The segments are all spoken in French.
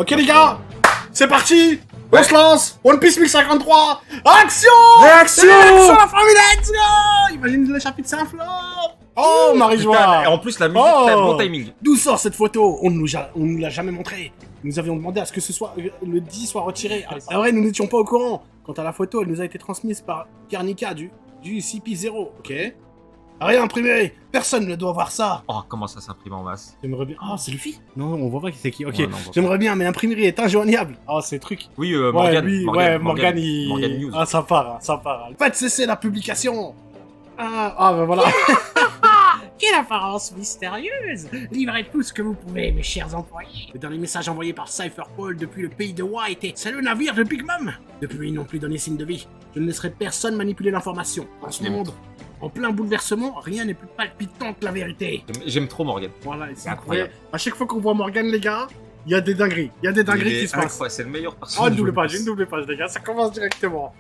Ok les gars, c'est parti. On se lance. One Piece 1053. Action. Réaction. Action la famille, let's go. Imagine le chapitre, c'est un flop. Oh Marie-Joie. Et en plus la musique, c'est un bon timing. D'où sort cette photo? On nous l'a jamais montré. Nous avions demandé à ce que ce soit le 10 soit retiré. Ah vrai, nous n'étions pas au courant. Quant à la photo, elle nous a été transmise par Garnica du CP0. Ok. Rien imprimé. Personne ne doit voir ça. Oh, comment ça s'imprime en masse? J'aimerais bien. Ah, c'est Luffy? Non, on voit pas qui c'est qui. Ok. Ouais, non, J'aimerais bien, mais l'imprimerie est injoignable. Ah, ces trucs. Oui, Morgan. Ouais, lui, Morgan, il... Morgan News. Ah, ça part, ça part. Faites cesser la publication. Ah, ben voilà. Quelle apparence mystérieuse! Livrez tout ce que vous pouvez, mes chers employés. Le dernier message envoyé par Cypher Paul depuis le pays de Wa était: c'est le navire de Big Mom. Depuis, ils n'ont plus donné signe de vie. Je ne laisserai personne manipuler l'information. Dans ce monde, en plein bouleversement, rien n'est plus palpitant que la vérité. J'aime trop Morgan. Voilà, c'est incroyable. À chaque fois qu'on voit Morgan, les gars, il y a des dingueries. Il y a des dingueries qui se passent. C'est le meilleur Oh, personnage. une double page, les gars. Ça commence directement.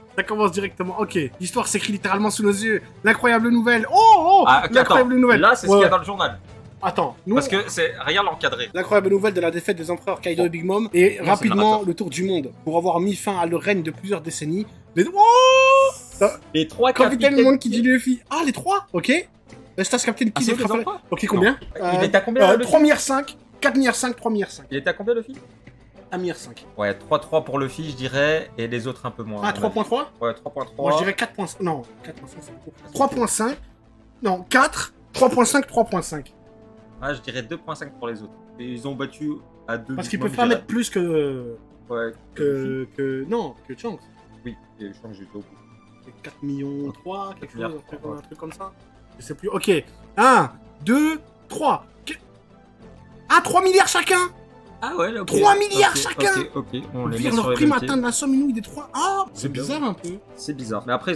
Ok, l'histoire s'écrit littéralement sous nos yeux. L'incroyable nouvelle. Oh, Ah, l'incroyable nouvelle. Là, c'est ce qu'il y a dans le journal. Attends, nous... Parce que c'est rien l'encadré. L'incroyable nouvelle de la défaite des empereurs Kaido et Big Mom et rapidement le tour du monde pour avoir mis fin à leur règne de plusieurs décennies. Les trois Capitaine du monde qui dit Luffy. Ah, les trois. Ok. Stas Captain qui c'est des les empereurs. Ok, combien? Il était à combien? 3 milliards 5, 4 milliards 5, 3 milliards 5. Il était à combien le film? 1 milliard 5. Ouais, 3.3 pour Luffy, je dirais, et les autres un peu moins. Ah, 3.3? Ouais, 3.3. Moi, je dirais 4.5. Non, 4.5, c'est beaucoup. 3.5. Non, 4. 3.5, 3.5. Ah, je dirais 2.5 pour les autres. Et ils ont battu à 2. Parce qu'ils peuvent pas mettre plus que... Ouais. Non, que Shanks. Oui, et je pense que j'étais au bout. 4 millions 3, quelque chose, ouais. un truc comme ça. Je sais plus. Ok. 1, 2, 3. Ah, 3 milliards chacun. Ah ouais, là, 3 milliards chacun. Ok, on les met Vire sur leur les prime dossiers. atteindre la somme inouïe des 3. Ah, c'est bien. bizarre un peu. C'est bizarre. Mais après,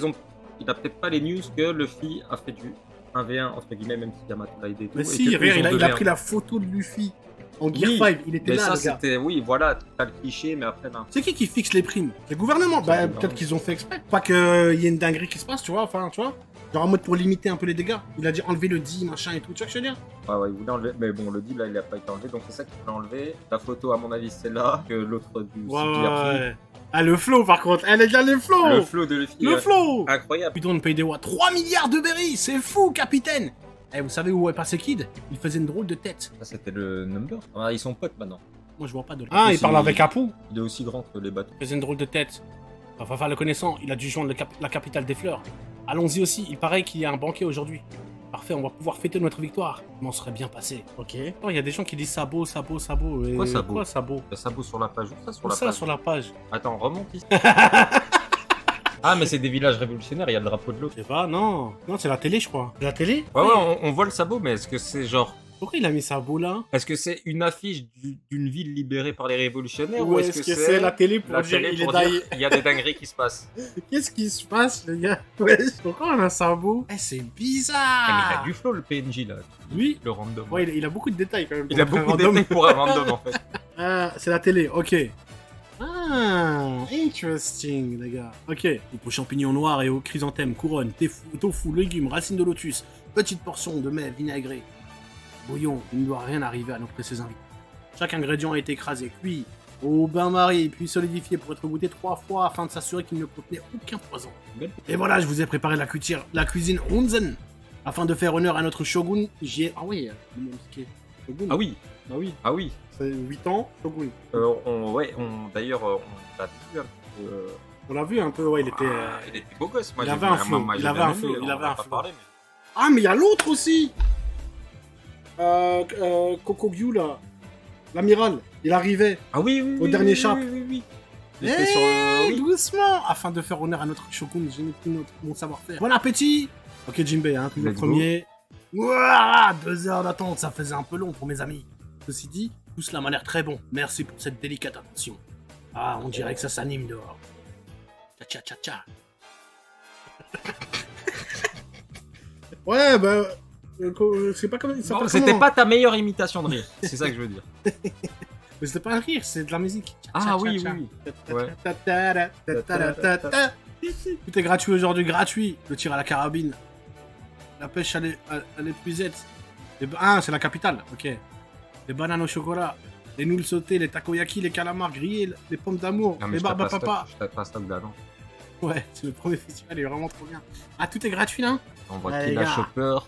il a peut-être pas les news que Luffy a fait du 1v1, entre guillemets, même si Yamato l'a aidé et tout. Mais et si, que eux, regarde, ils ont il a 2v1. pris la photo de Luffy en Gear Oui, 5. Il était mais là, ça, le gars. c'était... Oui, voilà, t'as le cliché, mais après, non. C'est qui fixe les primes? Le gouvernement. C'est Bah, le peut-être gouvernement. qu'ils ont fait exprès. Pas qu'il y ait une dinguerie qui se passe, tu vois. Enfin, tu vois. Genre en mode pour limiter un peu les dégâts. Il a dit enlever le 10, machin et tout. Tu vois ce que je veux dire? Ouais, il voulait enlever. Mais bon, le deal, là, il a pas été enlevé, donc c'est ça qu'il voulait enlever. La photo, à mon avis, c'est là, que l'autre du site a pris. Ouais. Ah, le flow, par contre. Eh, les gars, le flow. Le flow de Luffy. Le flow. Incroyable. Putain, on paye des watts. 3 milliards de berries. C'est fou, capitaine. Eh, vous savez où est passé Kid? Il faisait une drôle de tête. Ça, c'était le number. Ah, ils sont potes maintenant. Moi, je vois pas de... Ah, il parle avec Apu. Il est aussi grand que les bateaux. Il faisait une drôle de tête. Enfin, le connaissant, il a dû joindre la capitale des fleurs. Allons-y aussi, il paraît qu'il y a un banquet aujourd'hui. Parfait, on va pouvoir fêter notre victoire. On serait bien passé. Ok. Oh, il y a des gens qui disent sabot, sabot, sabot. Quoi, sabot? Quoi, sabot? Le sabot sur la page. Où ça sur Où la ça page sur la page? Attends, remonte ici. Ah, mais c'est des villages révolutionnaires, il y a le drapeau de l'autre. Je sais pas, non. Non, c'est la télé, je crois. C'est la télé? Ouais, on voit le sabot, mais est-ce que c'est genre... Pourquoi il a mis sabot là? Est-ce que c'est une affiche d'une ville libérée par les révolutionnaires Ou ou est-ce que c'est la télé pour la dire télé il est pour daillé? dire il y a des dingueries qui se passent? Qu'est-ce qui se passe, les gars? Ouais, pourquoi on a un sabot? Eh, c'est Ah, mais bizarre! il a du flow le PNJ là. Oui. Le random. Ouais, il a beaucoup de détails quand même. Il a pour être beaucoup un random. d'effets pour un random en fait. Ah, c'est la télé, ok. Ah, interesting, les gars. Ok. Aux champignons noirs et aux chrysanthèmes, couronne, tofu, légumes, racines de lotus, petite portion de mets vinaigré. Bouillon, il ne doit rien arriver à nos précieux invités. Chaque ingrédient a été écrasé, cuit, au bain-marie, puis solidifié pour être goûté 3 fois afin de s'assurer qu'il ne contenait aucun poison. Et voilà, je vous ai préparé la cuisine Onzen. Afin de faire honneur à notre shogun, Ah oui, shogun. Ah oui, Ah oui. ah oui. C'est 8 ans, shogun. D'ailleurs, on l'a vu un peu. On l'a vu un peu, ouais, il était... Il était beau gosse, moi. il avait un flow, moi, il j'ai avait bien un aimé, flow, on il avait en a un pas flow. parlé, mais- Ah, mais il y a l'autre aussi. Kokogyu, là. L'amiral, il arrivait. Ah oui, oui, Au oui, dernier oui, chap. Oui, oui, oui. Il Eh, était sur oui. doucement. Afin de faire honneur à notre shogun, j'ai mis mon savoir-faire. Bon appétit. Ok, Jinbei, hein, le Let's premier. Ouah, 2 heures d'attente, ça faisait un peu long pour mes amis. Ceci dit, tout cela m'a l'air très bon. Merci pour cette délicate attention. Ah, on dirait que ça s'anime dehors. Tcha tcha tcha. Ouais, bah... c'est pas comme... Bon, c'était pas ta meilleure imitation de rire, c'est ça que je veux dire. Mais c'était pas un rire, c'est de la musique. Ah oui, oui, oui. Ouais. Tout est gratuit aujourd'hui, gratuit. Le tir à la carabine. La pêche à l'épuisette. Ah, c'est la capitale, ok. Les bananes au chocolat. Les nouilles sautées, les takoyaki, les calamars grillés, les pommes d'amour, les barbes à papa. Je tape pas stock d'avant. Ouais, c'est le premier festival, il est vraiment trop bien. Ah, tout est gratuit là? On voit Ouais, qu'il les a gars. Chopper.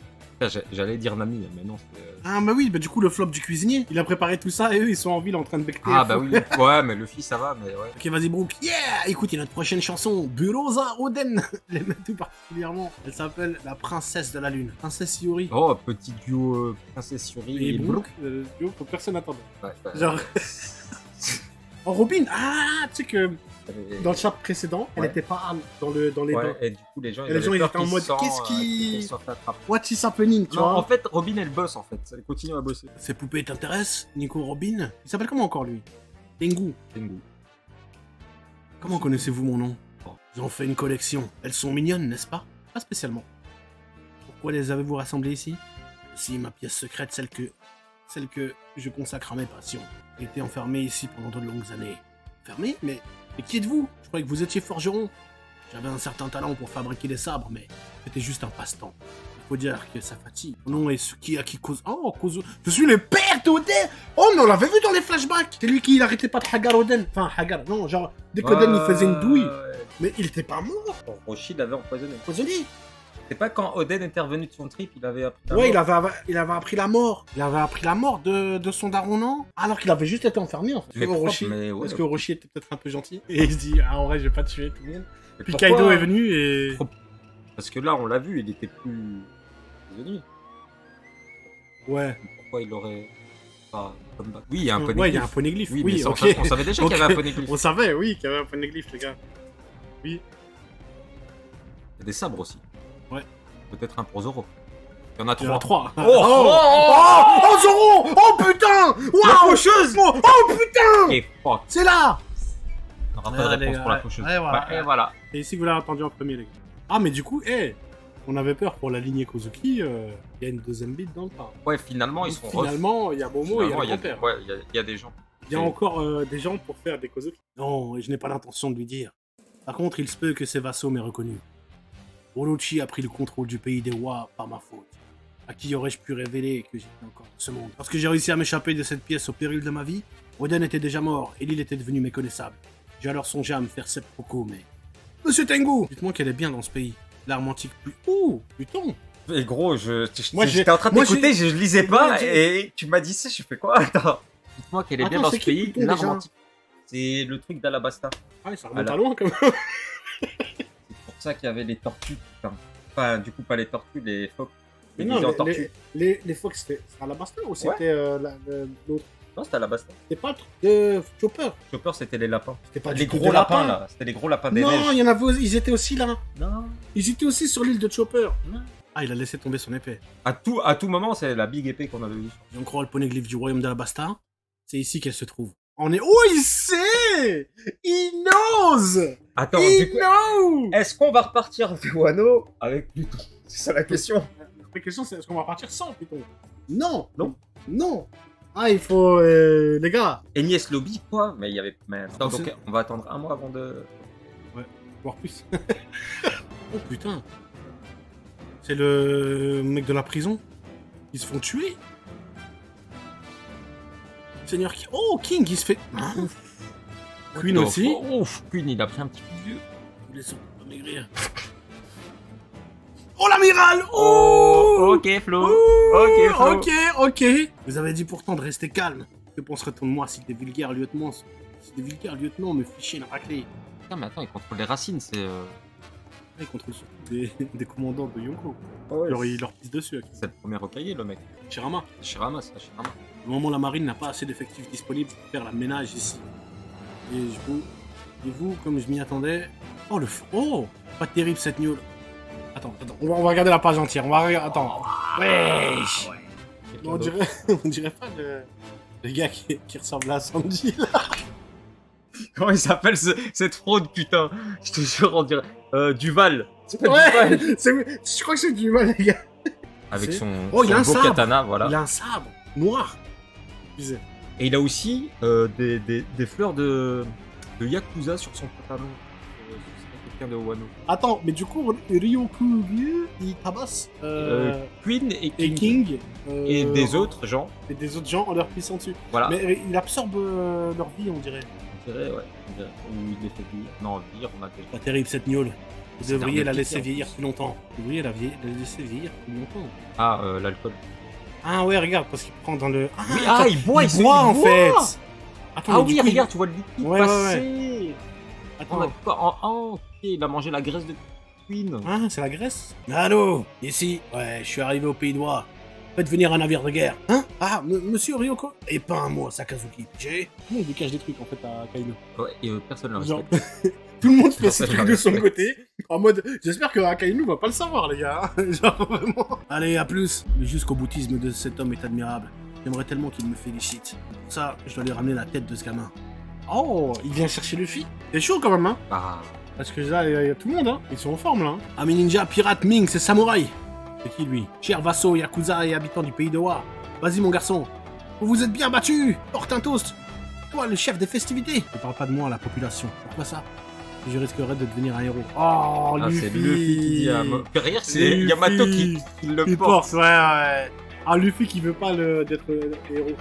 J'allais dire Nami, mais non. Ah bah oui, bah du coup le flop du cuisinier, il a préparé tout ça et eux ils sont en ville en train de becter. Ah bah oui, ouais, mais Luffy ça va, mais ouais. Ok, vas-y Brooke. Yeah! Écoutez notre prochaine chanson, Burosa Oden. Je l'aime tout particulièrement. Elle s'appelle La Princesse de la Lune. Princesse Yuri. Oh, petit duo Princesse Yuri Et Brooke, duo que personne n'attendait. Ouais, Genre... Oh Robin! Ah, tu sais que dans le chapitre précédent, elle Ouais. était pas dans les dents. Ouais, et du coup les gens Et les gens, ils étaient en mode, qu'est-ce qui- What is happening, tu Non, vois? en fait, Robin elle bosse en fait, elle continue à bosser. Ces poupées t'intéressent, Nico Robin? Il s'appelle comment encore lui? Tengu. Tengu. Comment connaissez-vous mon nom? Oh. J'en fais une collection. Elles sont mignonnes, n'est-ce pas? Pas spécialement. Pourquoi les avez-vous rassemblées ici? Ici, ma pièce secrète, celle que je consacre à mes passions. J'ai été enfermé ici pendant de longues années. Enfermé? Mais qui êtes-vous? Je croyais que vous étiez forgeron. J'avais un certain talent pour fabriquer des sabres, mais c'était juste un passe-temps. Il faut dire que ça fatigue. Mon nom est Suki Akikozu. Oh, Kozu. Je suis le père d'Oden! Oh, mais on l'avait vu dans les flashbacks! C'est lui qui n'arrêtait pas de Hagar Oden. Enfin, Hagar, non, genre, dès qu'Oden il faisait une douille. Mais il était pas mort! Roshi l'avait empoisonné. Empoisonné. C'est pas quand Oden était revenu de son trip, il avait appris la Ouais, mort. il avait appris la mort. Il avait appris la mort de son daron, non? Alors qu'il avait juste été enfermé, en fait. Mais Orochi, pourquoi- mais ouais. parce que Orochi était peut-être un peu gentil. Et il se dit, ah, en vrai, je vais pas tuer tout le monde. Mais Puis pourquoi- Kaido est venu et... Parce que là, on l'a vu, il était plus prisonnier. Ouais. Pourquoi il aurait pas come back? Oui, il y a un poneglyph. Ouais, il y a un poneglyph. Oui, Oui, mais ça, ok. on savait déjà Ok. qu'il y avait un poneglyph. On savait, oui, qu'il y avait un poneglyph, les gars. Oui. Il y a des sabres aussi. Ouais. Peut-être un pour Zoro. Il y en a Il y en a trois. 3. Oh, Zoro! Oh putain! La Waouh! faucheuse! Oh putain! Et fuck. C'est là! On n'aura pas de Ouais, les réponse gars, pour la ouais. faucheuse. Ouais, voilà. Bah, et voilà. C'est ici que vous l'avez entendu en premier, les gars. Ah, mais du coup, on avait peur pour la lignée Kozuki. Il y a une deuxième bite dans le tas. Ouais, finalement, ils sont Finalement, il y a Momo et il y a le Finalement, grand-père. ouais, il y a des gens. Il y a encore des gens pour faire des Kozuki. Non, et je n'ai pas l'intention de lui dire. Par contre, il se peut que ses vassaux m'aient reconnu. Orochi a pris le contrôle du pays des Wa par ma faute. À qui aurais-je pu révéler que j'étais encore dans ce monde? Lorsque j'ai réussi à m'échapper de cette pièce au péril de ma vie, Oden était déjà mort et l'île était devenue méconnaissable. J'ai alors songé à me faire seppuku, mais... Monsieur Tengu! Dites-moi qu'elle est bien dans ce pays. L'arme antique plus... Ouh! Putain! Et gros, Moi, j'étais en train moi, d'écouter, je lisais pas, Moi, et tu m'as dit ça, je fais quoi? Attends. Dites-moi qu'elle est bien Attends, dans c'est ce qui, pays, Pluton, l'arme déjà antique. C'est le truc d'Alabasta. Ah, ça remonte Alors. à loin, quand même. C'est pour ça qu'il y avait les tortues. Enfin, du coup, pas les tortues, les phoques. Mais Ils non, disaient en tortue. les Fox, c'était Alabasta ou c'était l'autre? Non, c'était Alabasta. C'était pas le truc de Chopper? Chopper, c'était les lapins. C'était pas Les du tout gros des lapins, là. C'était les gros lapins des Non, neiges. il y en avait, ils étaient aussi là. Non. Ils étaient aussi sur l'île de Chopper. Non. Ah, il a laissé tomber son épée. À tout moment, c'est la big épée qu'on avait vue. Si on croit le poneglyphe du royaume d'Alabasta, c'est ici qu'elle se trouve. On est... Oh, il sait! Il knows! Attends, Il du coup, knows! est-ce qu'on va repartir de Wano avec Pluton? C'est ça la question. La question, c'est est-ce qu'on va partir sans Pluton? Non! Non. Non! Ah, il faut... les gars, Enies Lobby, quoi? Mais il y avait. Mais... Attends, C'est- donc on va attendre un mois avant de. voir plus. Oh putain. C'est le mec de la prison. Ils se font tuer. Seigneur King. Oh, King, il se fait... Hein? Queen aussi. Ouf, Queen, il a pris un petit coup de vieux. Vous laissez pas maigrir. Oh, l'amiral! Oh! Ok, Flo. Ouh, Ok, Flo. ok. Vous avez dit pourtant de rester calme. Que penserait-on de moi si des vulgaires lieutenants... Si des vulgaires lieutenants me fichaient une raclée? Putain, mais attends, il contrôle les racines, c'est. Ils contrôlent surtout des commandants de Yonko. Ouais, Genre, ils leur pissent dessus. Avec c'est le premier rocaillé, le mec. Shirama. Shirama, c'est Shirama. Au moment la marine n'a pas assez d'effectifs disponibles pour faire la ménage ici. Et vous, comme je m'y attendais... Oh, Oh! Pas terrible cette news. Attends. On va regarder la page entière. On va regarder... Attends. Wesh! On dirait pas le gars qui ressemble à Sanji, là. Comment il s'appelle cette fraude, putain? Je te jure, on dirait. Duval. C'est pas Ouais! Duval. Je crois que c'est du mal, les gars. Avec C'est- son, Oh, il a son un beau sabre. katana, voilà. Il a un sabre noir. Excusez. Et il a aussi des fleurs de Yakuza sur son pantalon. quelqu'un de Wano. Attends, mais du coup, Ryokugi, il tabasse Queen et et King. King. Et des autres gens. Et des autres gens en leur pissant dessus. Voilà. Mais il absorbe leur vie, on dirait. On dirait, ouais. On dirait. Ou il les fait vieillir. Non, vieillir, on a déjà. Pas terrible cette gnôle. Vous C'est devriez un la petit laisser en vieillir plus. plus longtemps. Vous devriez la laisser vieillir plus longtemps. Ah, l'alcool. Ah ouais, regarde, parce qu'il prend dans le... Oui, attends, il boit, il boit en fait. Attends, Ah mais du oui, coup, regarde, tu vois le liquide Ouais, passer. Attends. On a quoi ok, il a mangé la graisse de Queen. Ah, c'est la Grèce. Allô, ici. Ouais, je suis arrivé au Pays de Roi. Faites venir un navire de guerre. Hein? Ah, monsieur Ryoko? Et pas un mot, Sakazuki. J'ai... Comment il lui cache des trucs en fait à Kaino? Ouais, et personne ne le Genre, respecte. tout le monde fait ses Personne trucs le de son respecte. côté. En mode, j'espère que Akainu va pas le savoir, les gars. Genre, vraiment. Allez, à plus. Le jusqu'au boutisme de cet homme est admirable. J'aimerais tellement qu'il me félicite. Pour ça, je dois lui ramener la tête de ce gamin. Oh, il vient chercher Luffy. C'est chaud quand même, hein. Ah, Parce que là, il y a tout le monde, hein. Ils sont en forme, là. Hein. Ami ninja, pirate, Ming, c'est samouraï. C'est qui, lui? Cher vassaux, yakuza et habitants du pays de Wa. Vas-y, mon garçon. Vous vous êtes bien battu. Porte un toast. Toi, le chef des festivités. Ne parle pas de moi à la population. Pourquoi ça? Je risquerais de devenir un héros. Oh, ah Luffy. c'est Luffy qui dit à derrière, c'est Luffy. Yamato qui le Il porte. porte, ouais. Ah, Luffy qui veut pas d'être héros.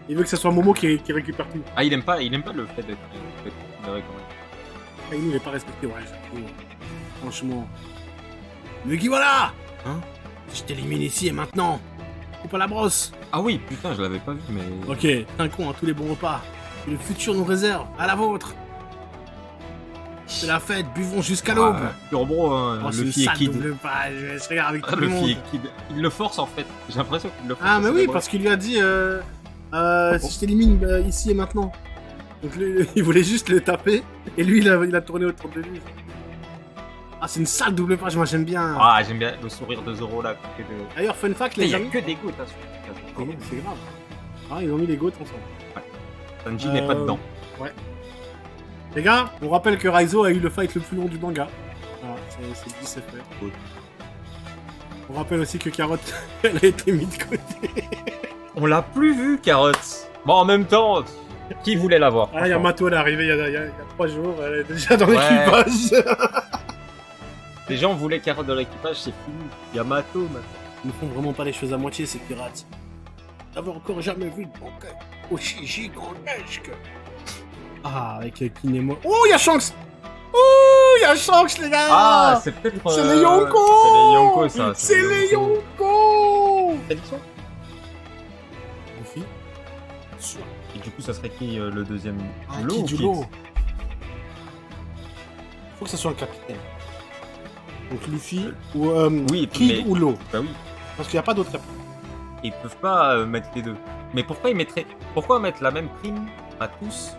Il veut que ce soit Momo qui récupère tout. Ah, il aime pas le fait d'être considéré quand même. Ah, il n'est pas respecté, ouais, j'avoue. Franchement. Mais qui voilà? Hein? Je t'élimine ici et maintenant. Coupe à la brosse. Ah oui, putain, je l'avais pas vu, mais. Ok, un con à tous les bons repas. Que le futur nous réserve. À la vôtre. C'est la fête, buvons jusqu'à l'aube. Pur bro, hein, Oh, c'est une Luffy et sale Kid. double page, je regarde avec Ah, tout le Luffy monde. et Kid. Il le force en fait. J'ai l'impression qu'il le force. Ah, mais c'est oui, bon. parce qu'il lui a dit si je t'élimine ici et maintenant. Donc lui, il voulait juste le taper, et lui, il a tourné autour de lui. Ah, c'est une sale double page, moi j'aime bien. Ah, j'aime bien le sourire de Zoro là. D'ailleurs, fun fact, Il les y a amis. que des gouttes hein, sur C'est grave. Ah, ils ont mis les gouttes ensemble. Sanji n'est pas dedans. Les gars, on rappelle que Raizo a eu le fight le plus long du manga. Voilà, c'est dit, c'est fait. Cool. On rappelle aussi que Carotte, elle a été mise de côté. On l'a plus vu, Carotte. Bon, en même temps, qui voulait l'avoir? Ah, il y a Mato, elle est arrivée il y a 3 jours, elle est déjà dans Ouais. l'équipage. Les gens voulaient Carotte dans l'équipage, c'est fini. Yamato, maintenant. Ils ne font vraiment pas les choses à moitié, ces pirates. J'avais encore jamais vu de banquet aussi gigantesque. Ah, avec Kinemo. Oh, il y a Shanks! Oh, il y a Shanks, les gars! Ah, c'est peut-être. C'est les Yonko! C'est les Yonko, ça. C'est les Yonko! T'as dit ça? Luffy? Sûr. Et du coup, ça serait qui le deuxième Ah, Law qui ou du Kid? lot? Faut que ce soit le capitaine. Donc Luffy ou Oui, Kid mais- ou Law. Bah oui. Parce qu'il n'y a pas d'autre capitaine. Ils peuvent pas mettre les deux. Mais pourquoi ils mettraient. Pourquoi mettre la même prime à tous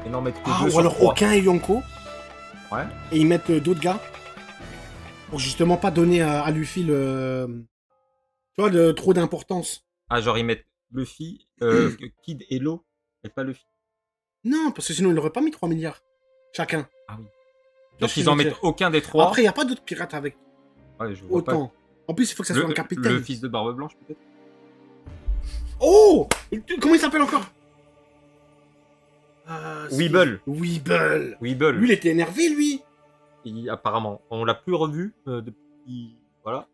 et non mettre que Ah, deux ou sur alors trois? aucun est Yonko. Ouais. Et ils mettent d'autres gars. Pour justement pas donner à Luffy le. Tu vois, trop d'importance. Ah, genre ils mettent Luffy, Kid et Law, et pas Luffy. Non, parce que sinon ils n'auraient pas mis 3 milliards. Chacun. Ah oui. Tu vois Donc ce que ils je en veux mettent dire. aucun des trois. Après, il n'y a pas d'autres pirates avec Ouais, je vois autant. En plus, il faut que ça pas. soit un capitaine. Le fils de Barbe Blanche, peut-être. Oh! Comment il s'appelle encore? Weeble. Weeble. Weeble. Lui, il était énervé, lui. Apparemment. On l'a plus revu depuis. Voilà.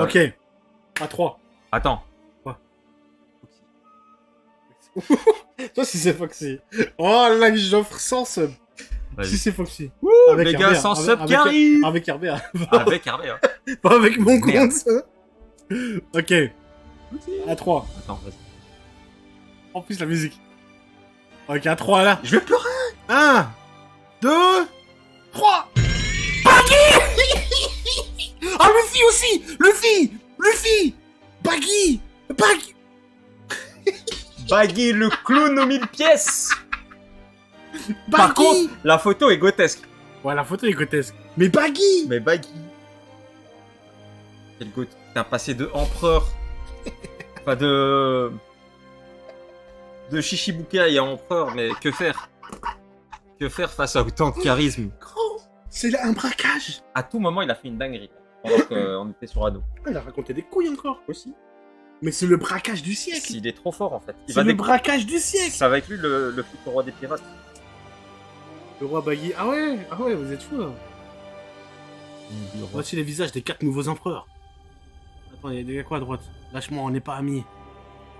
Ok. À 3. Attends. Toi, si c'est Foxy. Oh là, j'offre 100 subs. Vas-y. Si c'est Foxy. Wouh, Avec les gars, RBA, sans avec- sub qui avec- arrive. Avec RBA. Avec Hervé, hein. Pas avec mon Merde. compte, ça. Ok. À 3. Attends, vas-y. En plus, la musique. Ok, à 3 là. Je vais pleurer. 1, 2, 3. Ah, Luffy aussi. Luffy. Baggy. Baggy le clown aux 1000 pièces. Par Baggy. contre, la photo est grotesque. Ouais, la photo est grotesque. Mais Baggy. Mais Baggy. Quel goût. T'as passé de empereur. Enfin de. De Shishibukai à empereur, mais que faire? Que faire face à autant de charisme? Gros, c'est un braquage. À tout moment, il a fait une dinguerie. Pendant qu'on était sur Anno. Il a raconté des couilles encore. Aussi. Mais c'est le braquage du siècle. Il est trop fort en fait. Il C'est va le déc- braquage du siècle. Ça va être lui le futur roi des pirates. Le roi Baggy. Ah ouais, vous êtes fous là. Voici les visages des 4 nouveaux empereurs. Attends, il y a quoi à droite? Lâche-moi, on n'est pas amis.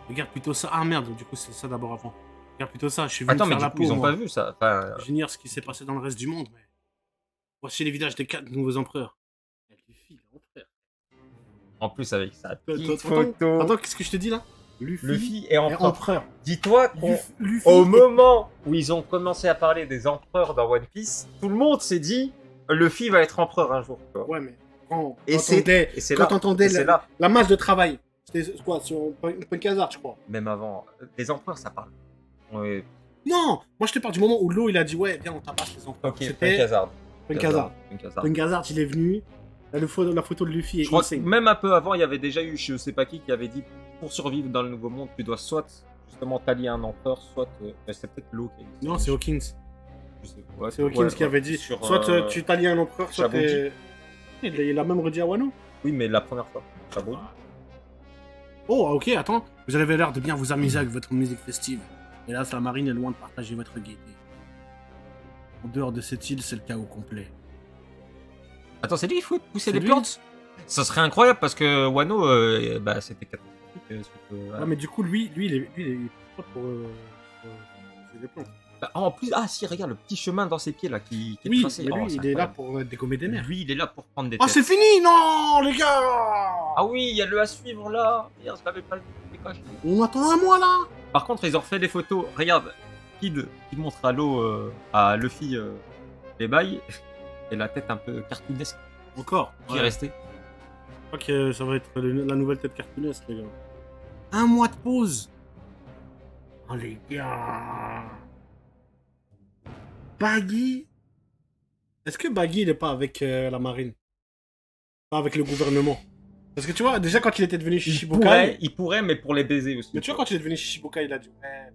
Regarde plutôt ça. Ah merde, du coup c'est ça d'abord avant. Regarde plutôt ça, je suis venu Attends, te mais faire du la coup, peau, ils ont moi. pas vu ça. Enfin, J'ignore ce qui s'est passé dans le reste du monde, mais... Voici les visages des 4 nouveaux empereurs. Elle lui file, frère. en plus, avec sa petite Attends, photo. attends, qu'est-ce que je te dis là? Luffy est est empereur. empereur. Dis-toi qu'au Luffy moment où ils ont commencé à parler des empereurs dans One Piece, tout le monde s'est dit Luffy va être empereur un jour. Tu vois. Ouais, mais quand Et c'est quand là. t'entendais Et c'est là. la masse de travail, c'était quoi, sur Punk Hazard, je crois. Même avant, les empereurs, ça parle. Ouais. Non, moi je te parle du moment où Law il a dit ouais, viens on tabasse les empereurs. Ok, Punk C'était Hazard. Punk Hazard. Punk Hazard. Punk Hazard, il est venu. Là, la photo de Luffy est Je crois que insane. même un peu avant, il y avait déjà eu, je sais pas qui avait dit pour survivre dans le nouveau monde, tu dois soit justement t'allier à un empereur, soit. C'est peut-être Law qui a dit ça. Non, c'est Hawkins. Je sais pas. C'est Hawkins qui avait dit. Sur, Soit tu t'allies à un empereur, soit Shabondi. t'es. Il a même redit à Wano. Oui, mais la première fois. Chabot. Oh, ok, attends. Vous avez l'air de bien vous amuser avec votre musique festive. Hélas, la marine est loin de partager votre gaieté. En dehors de cette île, c'est le chaos complet. Attends, c'est lui il faut pousser C'est les lui. plantes. Ça serait incroyable parce que Wano, bah, c'était catastrophique. Ouais, mais du coup, lui, il est pas pour. C'est des plantes. Bah, en plus, ah si, regarde le petit chemin dans ses pieds là qui est Oui, tracé. mais lui, Oh, c'est il est là incroyable. pour dégommer des mers. Lui, il est là pour prendre des Oh, têtes. c'est fini! Non, les gars! Ah oui, il y a le à suivre là. Merde, je l'avais pas vu. C'est caché. On attend un mois là! Par contre, ils ont refait des photos. Regarde, Kid qui montre à l'eau, à Luffy les bails et la tête un peu cartoonesque Encore. qui est restée. Je crois que ça va être la nouvelle tête cartoonesque, les gars. Un mois de pause! Oh, les gars! Baggy? Est-ce que Baggy, il est pas avec la marine? Pas avec le gouvernement? Parce que tu vois, déjà quand il était devenu Shishibukai... Il pourrait, mais pour les baiser aussi. Mais tu vois, quand il est devenu Shishibukai, il a dit ouais.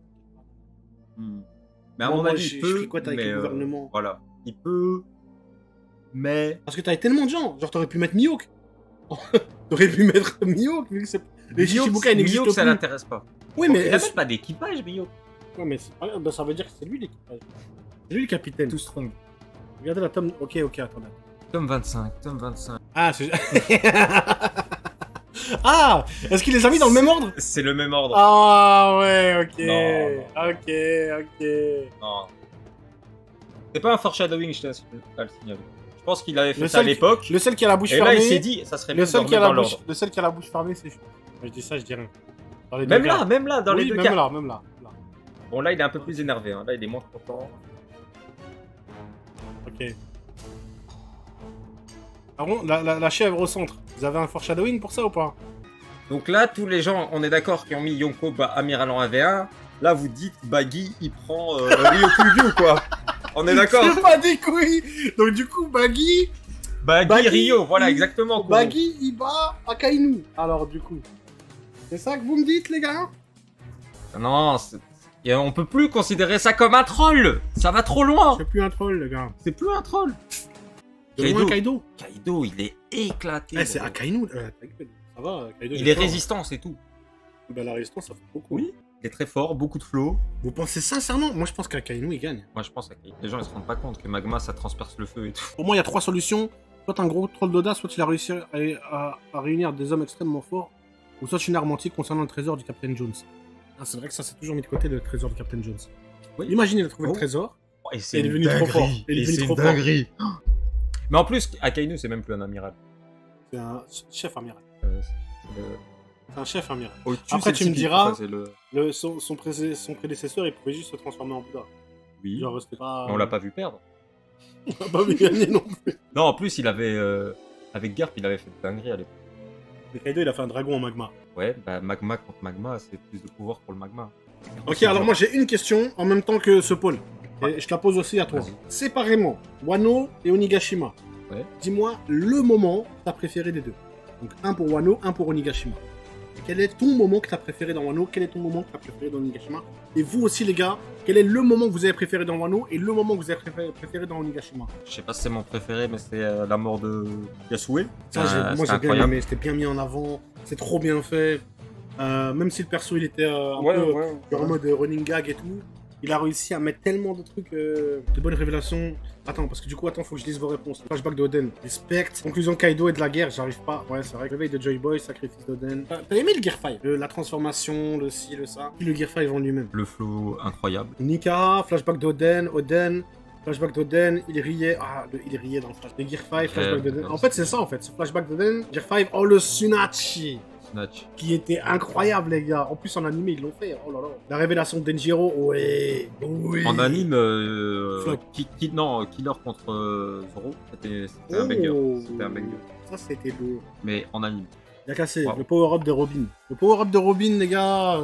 Mais à Bon, mon moi, avis, je il peut. fricote avec mais, le gouvernement. Voilà, il peut. Mais. Parce que t'avais tellement de gens. Genre, t'aurais pu mettre Mihawk. T'aurais pu mettre Mihawk, vu que c'est. Les Shishibukai n'existent Mihawk, ça plus. l'intéresse pas. Oui, Il mais. n'a même pas d'équipage, Mihawk. Ouais, mais c'est pas... bah, ça veut dire que c'est lui l'équipage. C'est lui le capitaine. Tout strong. Regardez la tome. Ok, attendez. Tome 25, tome 25. Ah, c'est. Ah! Est-ce qu'il les a mis dans le même ordre? C'est le même ordre. Ah, ouais, ok. Non. Ok. Non. C'est pas un foreshadowing, je t'assure, pas le signaler. Je pense qu'il avait fait Le ça à seul l'époque. Le seul qui a la bouche Et là, fermée. il s'est dit, ça serait Le mieux seul de qui a remettre la dans bouche. l'ordre. Le seul qui a la bouche fermée, c'est. Je dis ça, je dis rien. Dans les deux Même cas. là, dans Oui, les deux même cas. là, même là. Bon, là, il est un peu plus énervé. Hein. Là, il est moins content. Ok. Par contre, la chèvre au centre, vous avez un foreshadowing pour ça ou pas? Donc là, tous les gens, on est d'accord, qui ont mis Yonko Amiral en 1v1. Là, vous dites Baggy, il prend Ryokugyu, quoi. On est d'accord. C'est pas des couilles. Donc du coup, Baggy, Baggy, Ryo, voilà, exactement. Quoi. Baggy, il bat Akainu. Alors du coup, c'est ça que vous me dites, les gars? Non, et on peut plus considérer ça comme un troll. Ça va trop loin. C'est plus un troll, les gars. C'est plus un troll. C'est loin Kaido. Kaido, il est éclaté. Eh, c'est Akainu. Ça va, Kaido. Il est fort. résistant, c'est tout. Bah, la résistance, ça fait beaucoup. Oui. Il est très fort, beaucoup de flow. Vous pensez sincèrement? Moi, je pense qu'Akainu, il gagne. Moi, je pense que les gens, ils se rendent pas compte que Magma, ça transperce le feu et tout. Pour moi, il y a 3 solutions. Soit un gros troll d'audace, soit il a réussi à réunir des hommes extrêmement forts, ou soit une arme antique concernant le trésor du Captain Jones. Ah, c'est vrai que ça, c'est toujours mis de côté, le trésor du Captain Jones. Oui. Imaginez, il a trouvé Oh. le trésor. Et Il est devenu trop fort. Il est devenu trop fort. Mais en plus, Akainu, c'est même plus un amiral. C'est un chef amiral. C'est le- C'est un chef amiral. Au-dessus, Après, c'est tu me Tipeee, diras- ça, c'est le- Son prédécesseur, il pouvait juste se transformer en Bouddha. Oui. Genre, c'était pas. Mais on l'a pas vu perdre. On l'a pas vu gagner non plus. Non, en plus, il avait. Avec Garp, il avait fait de dinguerie à l'époque. Mais Kaido, il a fait un dragon en magma. Ouais, bah Magma contre Magma, c'est plus de pouvoir pour le Magma. Ok, alors moi j'ai une question en même temps que ce Paul. Et je te la pose aussi à toi. Vas-y. Séparément, Wano et Onigashima. Ouais. Dis-moi le moment que t'as préféré des deux. Donc un pour Wano, un pour Onigashima. Quel est ton moment que t'as préféré dans Wano? Quel est ton moment que t'as préféré dans Onigashima? Et vous aussi les gars, quel est le moment que vous avez préféré dans Wano et le moment que vous avez préféré dans Onigashima? Je sais pas si c'est mon préféré, mais c'est la mort de Yasue. Ça, moi j'ai bien aimé, c'était bien mis en avant, c'est trop bien fait. Même si le perso il était un peu en mode running gag et tout, Il a réussi à mettre tellement de trucs, de bonnes révélations. Attends, parce que du coup, attends, faut que je lise vos réponses. Flashback d'Oden. Respect. Conclusion Kaido et de la guerre, j'arrive pas. Ouais, c'est vrai. Réveil de Joy Boy, sacrifice d'Oden. T'as aimé le Gear 5? La transformation, le ci, le ça. Puis le Gear 5 en lui-même. Le flow incroyable. Nika, flashback d'Oden, Oden. Flashback d'Oden, il riait. Ah, il riait dans le flashback. Le Gear 5, flashback d'Oden. En fait, c'est ça, en fait. Ce flashback d'Oden, Gear 5, oh le Sunachi. Snatch. Qui était incroyable, les gars. En plus, en animé, ils l'ont fait. Oh là là. La révélation de Denjiro, ouais. Oui. En anime, Flop. non, Killer contre Zoro, c'était un banger. C'était un banger. Ça, c'était beau. Mais en anime. Il a cassé. Wow. Le power-up de Robin. Le power-up de Robin, les gars.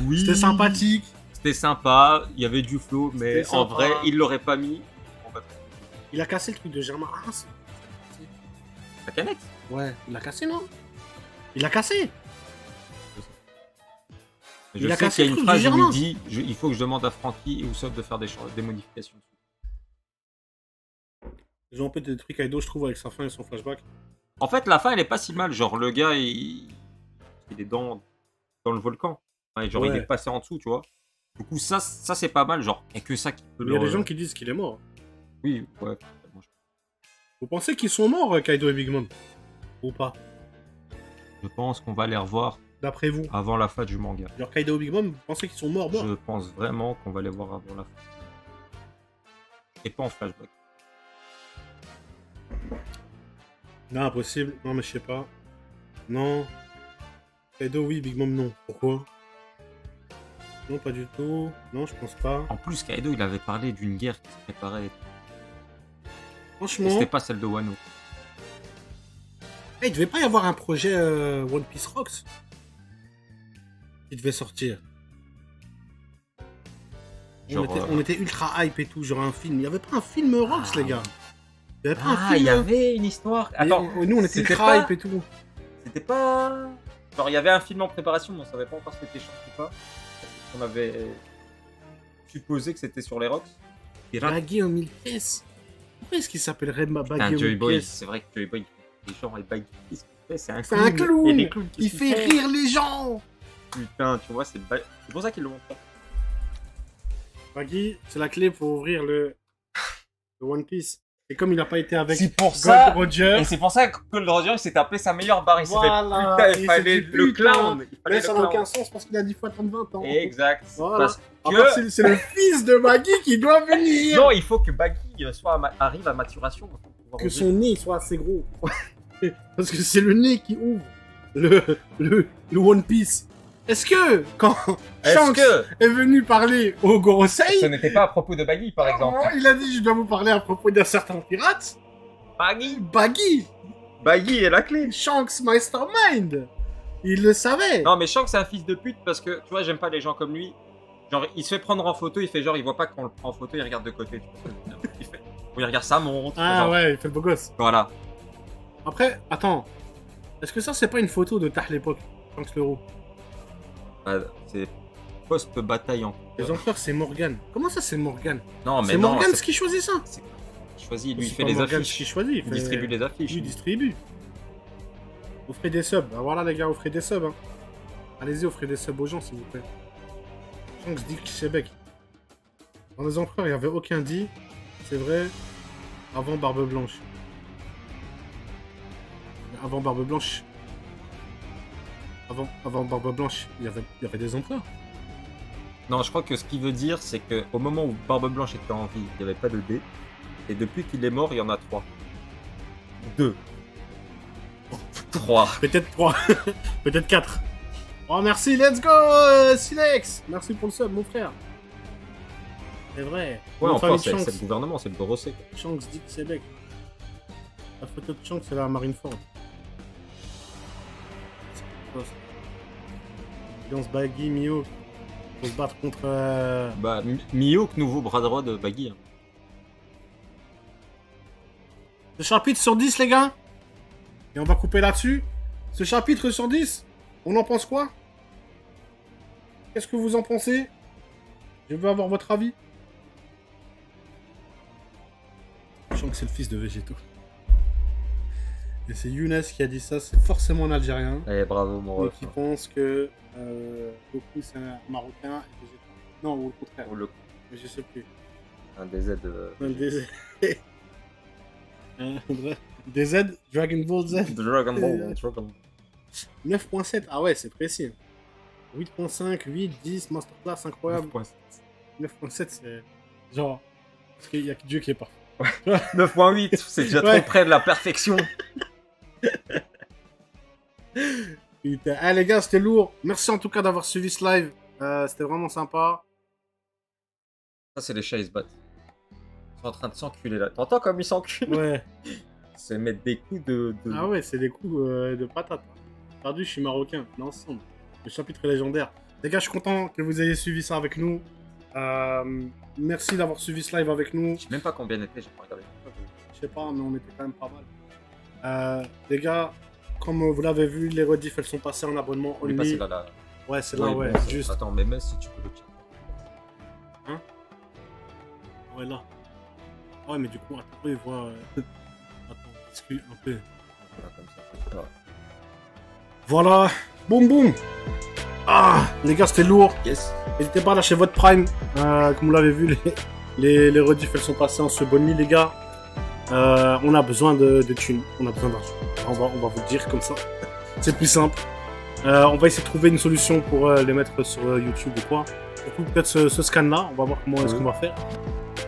Oui. C'était sympathique. C'était sympa, il y avait du flow, mais C'était en sympa. vrai, il l'aurait pas mis. Il a cassé le truc de Germain. Ah, La canette. ouais. Il a cassé, non? Il a cassé. Je Il a sais cassé qu'il y a le une truc du phrase où Germain. il dit il faut que je demande à Francky et Usopp de faire des modifications. Ils ont un peu des trucs Kaido, je trouve, avec sa fin et son flashback. En fait, la fin, elle est pas si mal. Genre, le gars, il est dans le volcan. Ouais, genre, il Ouais. est passé en dessous, tu vois. Du coup, ça c'est pas mal. Genre, il n'y a que ça qui peut Il y a des gens qui disent qu'il est mort. Oui, ouais. Vous pensez qu'ils sont morts, Kaido et Big Mom? Ou pas? Je pense qu'on va les revoir D'après vous? avant la fin du manga. Genre Kaido et Big Mom, vous pensez qu'ils sont morts? Je pense vraiment qu'on va les voir avant la fin. Et pas en flashback. Non, impossible. Non, mais je sais pas. Non. Kaido, oui. Big Mom, non. Pourquoi? Non, pas du tout. Non, je pense pas. En plus, Kaido, il avait parlé d'une guerre qui se préparait. Et Franchement, c'était pas celle de Wano. il devait pas y avoir un projet One Piece Rocks qui devait sortir. Genre, On était ultra hype et tout, genre un film. Il y avait pas un film Rocks, Ah, les gars. Il y avait pas un Ah, film. il y avait une histoire. Et Attends, nous, on était c'était ultra pas- hype et tout. c'était pas. Genre, il y avait un film en préparation, mais on savait pas encore si c'était chiant ou pas. On avait supposé que c'était sur les rocks. Pirate. Baggy en 1000 pièces. Pourquoi est-ce qu'il s'appellerait Putain, Baggy en Joey 1000 Boy, pièces? c'est vrai que Joey Boy, les gens et Baggy, qu'est-ce qu'il fait? C'est un C'est un clown. Et les clowns, Il qu'est-ce qu'ils fait font rire les gens. Putain, tu vois, c'est pour ça qu'ils le montrent pas. Baggy, c'est la clé pour ouvrir le One Piece. Et comme il n'a pas été avec C'est pour God ça. Roger, Et c'est pour ça que Gold Roger s'est tapé sa meilleure barre. Il s'est Voilà, fait putain, il il s'est fallait dit, le putain. clown. Il fallait mais ça le n'a clown. aucun sens parce qu'il a 10 fois 30-20 ans. Exact. Voilà. Parce Alors, que. c'est le fils de Baggy qui doit venir. Non, il faut que Baggy arrive à maturation. pour pouvoir Que ouvrir. son nez soit assez gros. Parce que c'est le nez qui ouvre le One Piece. Est-ce que quand Est-ce Shanks que est venu parler au Gorosei, ce n'était pas à propos de Baggy, par exemple? il a dit je dois vous parler à propos d'un certain pirate? Baggy Baggy, est la clé. Shanks Mastermind. Il le savait. Non, mais Shanks c'est un fils de pute parce que, tu vois, j'aime pas les gens comme lui. Genre, il se fait prendre en photo, il fait genre, il voit pas qu'on le prend en photo, il regarde de côté. Tu vois, il fait. Oui, il regarde sa montre. Ah genre. ouais, il fait le beau gosse. Voilà. Après, attends. Est-ce que ça, c'est pas une photo de Tah l'époque, Shanks l'euro? Ah, c'est post-bataille en. Les empereurs, c'est Morgan. Comment ça, c'est Morgan? Non, mais C'est non. Morgan qui choisit ça. Il choisit, lui, il C'est fait pas les Morgan affiches. qui choisit. Il distribue les affiches. Lui, il distribue. Offrez des subs. Ah, voilà, les gars, offrez des subs. Hein. Allez-y, offrez des subs aux gens, s'il vous plaît. Shanks dit Québec. Dans les empereurs, il n'y avait aucun dit. C'est vrai. Avant Barbe Blanche. Mais avant Barbe Blanche. Avant Barbe Blanche, il y avait des empereurs. Non, je crois que ce qu'il veut dire, c'est qu'au moment où Barbe Blanche était en vie, il n'y avait pas de dé. Et depuis qu'il est mort, il y en a 3. 2. 3. Peut-être 3. Peut-être 4. Oh, merci, let's go, Silex. Merci pour le sub, mon frère. C'est vrai. Ouais, Notre enfin, ami c'est Shanks. le gouvernement, c'est le Gorosei. Shanks dit Québec. La photo de Shanks, c'est la Marineford. Alliance Baggy, Mio. Pour se battre contre. Bah, Mihawk, nouveau bras droit de Baggy. Hein. Ce chapitre sur 10, les gars. Et on va couper là-dessus. Ce chapitre sur 10, on en pense quoi? Qu'est-ce que vous en pensez? Je veux avoir votre avis. Je sens que c'est le fils de Végéto. Et c'est Younes qui a dit ça, c'est forcément un Algérien. Eh, bravo, mon Et ref. qui pense que Goku c'est un Marocain et Végéto. Non, ou le contraire. Ou le... Je sais plus. Un DZ. Un DZ. DZ, Dragon Ball Z. Dragon Ball. 9.7, ah ouais, c'est précis. 8.5, 8, 10, Masterclass, incroyable. 9.7, c'est genre. Parce qu'il y a que Dieu qui est parfait. 9.8, c'est déjà Ouais. trop près de la perfection. Putain. Ah les gars, c'était lourd. Merci en tout cas d'avoir suivi ce live. C'était vraiment sympa. Ça, c'est les chats, ils se battent. Ils sont en train de s'enculer là. T'entends comme ils s'enculent? Ouais. C'est mettre des coups de... Ah ouais, c'est des coups de patate. Perdu, je suis marocain. On est ensemble. Le chapitre est légendaire. Les gars, je suis content que vous ayez suivi ça avec nous. Merci d'avoir suivi ce live avec nous. Je sais même pas combien on était, j'ai pas regardé. Je sais pas, mais on était quand même pas mal. Les gars, comme vous l'avez vu, les rediffs, elles sont passées en abonnement On est passé only. là, là. Ouais, c'est là, Oui, ouais. bon, Juste. Attends, mais si tu peux le checker. Ouais, là. Ouais, mais du coup, attends, il voit. Attends, excuse un peu. Voilà, comme ça. Ouais. Voilà. Boum, boum. Ah, les gars, c'était lourd. Yes. N'hésitez pas à lâcher votre prime. Comme vous l'avez vu, les rediffs, elles sont passées en ce bonnie, les gars. On a besoin de thunes. On a besoin d'argent. On va vous le dire comme ça. C'est plus simple. On va essayer de trouver une solution pour les mettre sur YouTube ou quoi. Surtout peut-être ce scan-là. On va voir comment est-ce qu'on va faire.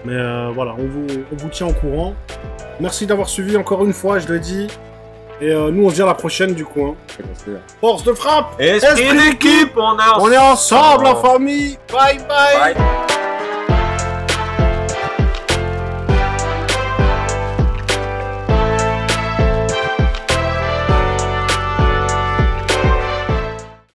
Mais voilà, on vous tient au courant. Merci d'avoir suivi encore une fois, je le dis. Et nous, on se dit à la prochaine, du coup. Hein. Force de frappe! Esprit d'équipe, on est On est ensemble, la famille! Bye bye! Bye.